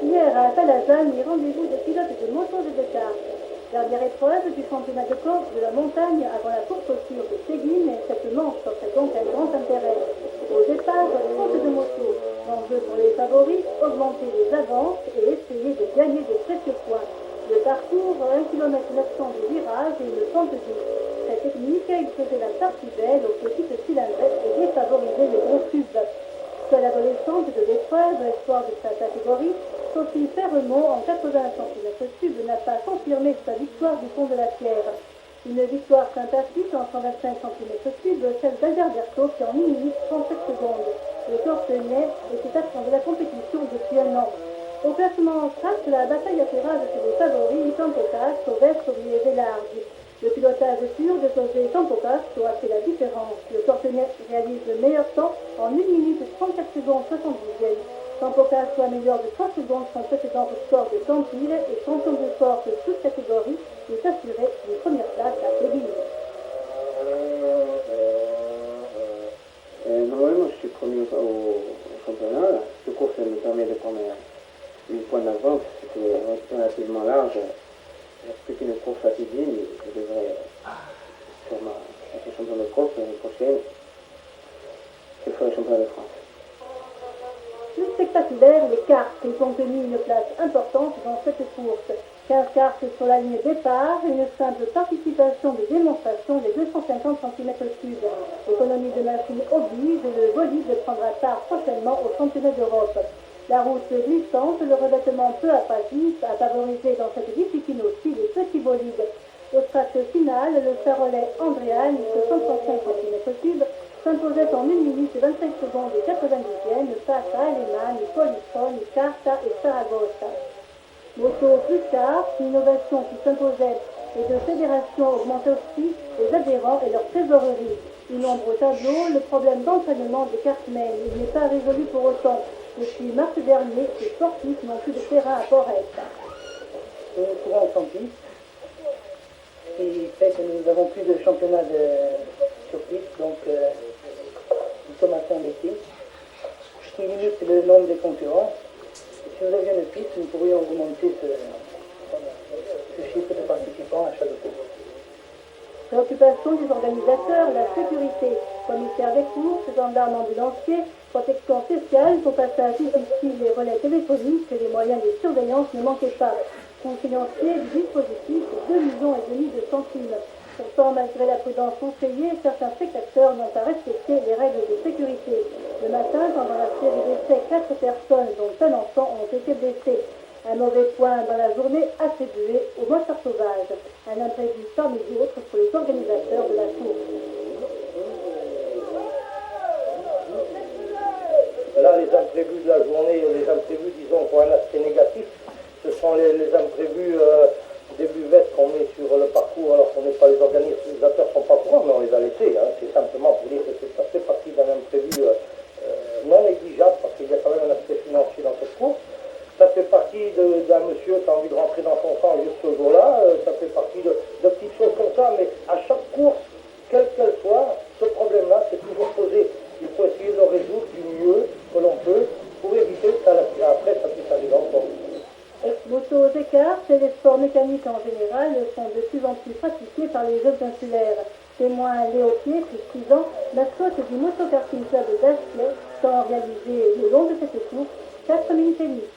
Hier à Talazan, les rendez-vous de pilotes de motos et de karts. Dernière épreuve du championnat de course de la montagne avant la course au tir de Séguin, et cette manche offre donc un grand intérêt. Au départ, faute de motos. L'enjeu pour les favoris, augmenter les avances et essayer de gagner de précieux points. Le parcours, 1 km 900 de virage et une pente douce. Très technique, il faisait la partie belle aux petites cylindrettes et défavorisait les gros tubes. Seule adolescente de l'épreuve, espoir de sa catégorie, Sophie Ferremont, en 80 cm3, n'a pas confirmé sa victoire du fond de la pierre. Une victoire sympathique en 125 cm3, celle d'Alberto qui en 1 minute 37 secondes. Le Cortenay était absent de la compétition depuis un an. Au classement en track, la bataille a fait rage chez les favoris, Campocas, Sauvestre, Brié et Largue. Le pilotage pur de José Campocas a fait la différence. Le Cortenay réalise le meilleur temps en 1 minute 34 secondes 70e. Campocas améliore de 3 secondes son précédent score de Campil et champion de force toute catégorie est assuré une première place à Séville. Normalement, je suis premier au championnat. Ce course me permet de prendre une pointe d'avance. C'est relativement large. Plus qu'une course à Séville, je devrais faire ma champion de course l'année prochaine. Je ferai le championnat de France. Plus spectaculaire, les karts. Ils ont tenu une place importante dans cette course. 15 karts sur la ligne départ, une simple participation de démonstration des 250 cm3. L'économie de machine oblige, le bolide prendra part prochainement au championnat d'Europe. La route glissante, le revêtement peu abrasif a favorisé dans cette discipline aussi les petits bolides. Au strat final, le Charolais Andréane, 135 cm3, s'imposait en 1 minute 25 secondes et 90e face à Alemanne, Polisson, Carta et Saragossa. Moto plus tard, une innovation qui s'imposait et de fédération augmentait aussi les adhérents et leur trésorerie. Une ombre au tableau, le problème d'entraînement des cartmen. Il n'est pas résolu pour autant. Depuis mars dernier, les sportifs n'ont plus de terrain à Port-Est. Le courant sans piste, qui fait que nous n'avons plus de championnat sur piste, donc nous sommes à fin d'été, ce qui limite le nombre de concurrents. Et si nous avions une piste, nous pourrions augmenter ce chiffre de participants à chaque course. Préoccupation des organisateurs, la sécurité. Commissaire des courses, gendarmes ambulanciers, protection spéciale, pour passage difficile, les relais téléphoniques, les moyens de surveillance ne manquaient pas. Coût financier du dispositif, 2,5 millions de centimes. Pourtant, malgré la prudence conseillée, certains spectateurs n'ont pas respecté les règles de sécurité. Le matin, pendant la série d'essais, 4 personnes, dont un enfant, ont été blessées. Un mauvais point dans la journée attribué aux motards sauvages. Un imprévu parmi d'autres pour les organisateurs de la course. Là, les imprévus de la journée, les imprévus, disons, pour un aspect négatif, ce sont les imprévus des buvettes qu'on met sur le parcours alors qu'on n'est pas les organisateurs, ne sont pas courants, mais on les a laissés. C'est simplement pour dire que ça fait partie d'un imprévu non négligeable, parce qu'il y a quand même un aspect financier dans cette course. Ça fait partie d'un monsieur qui a envie de rentrer dans son sang juste ce jour-là, ça fait partie de petites choses comme ça, mais à chaque course, quelle qu'elle soit, ce problème-là, c'est toujours posé. Il faut essayer de le résoudre du mieux que l'on peut pour éviter que après ça puisse arriver encore. Motos écarts et les sports mécaniques en général sont de plus en plus pratiqués par les jeunes insulaires. Témoin Léo Pied, plus 6 ans, mascotte du Motokarting Club d'Asclay, sans réaliser le long de cette course 4 minutes et demie.